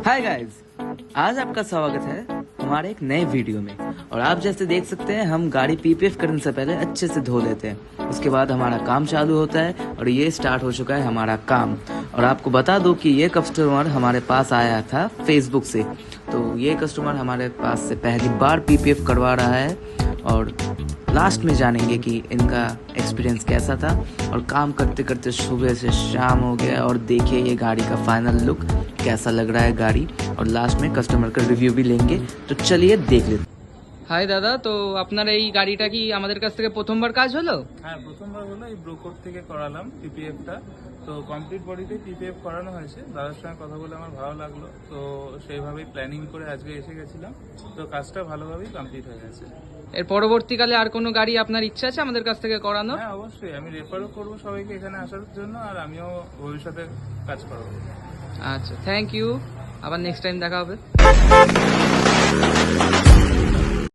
Hi guys, आज आपका स्वागत है हमारे एक नए वीडियो में। और आप जैसे देख सकते हैं हम गाड़ी पीपीएफ करने से पहले अच्छे से धो लेते हैं, उसके बाद हमारा काम चालू होता है और ये स्टार्ट हो चुका है हमारा काम। और आपको बता दो कि ये कस्टमर हमारे पास आया था फेसबुक से, तो ये कस्टमर हमारे पास से पहली बार पीपीएफ करवा रहा है और लास्ट में जानेंगे कि इनका एक्सपीरियंस कैसा था। और काम करते करते सुबह से शाम हो गया और देखिए ये गाड़ी का फाइनल लुक कैसा लग रहा है गाड़ी, और लास्ट में कस्टमर का रिव्यू भी लेंगे। तो चलिए देख लेते। হাই দাদা, তো আপনার এই গাড়িটা কি আমাদের কাছ থেকে প্রথমবার কাজ হলো? হ্যাঁ, প্রথমবার হলো। এই ব্রোকোড থেকে করালাম পিপিএফটা। তো কমপ্লিট বডিতে পিপিএফ করানো হয়েছে। দাদার সঙ্গে কথা বলে আমার ভালো লাগলো, তো সেইভাবেই প্ল্যানিং করে আজকে এসে গেছিলাম। তো কাজটা ভালোভাবেই কমপ্লিট হয়ে গেছে। এর পরবর্তীকালে আর কোনো গাড়ি আপনার ইচ্ছা আছে আমাদের কাছ থেকে করানো? হ্যাঁ, অবশ্যই আমি রেফারও করবো সবাইকে এখানে আসার জন্য, আর আমিও ভবিষ্যতে কাজ করবো। আচ্ছা, থ্যাংক ইউ। আবার নেক্সট টাইম দেখা হবে।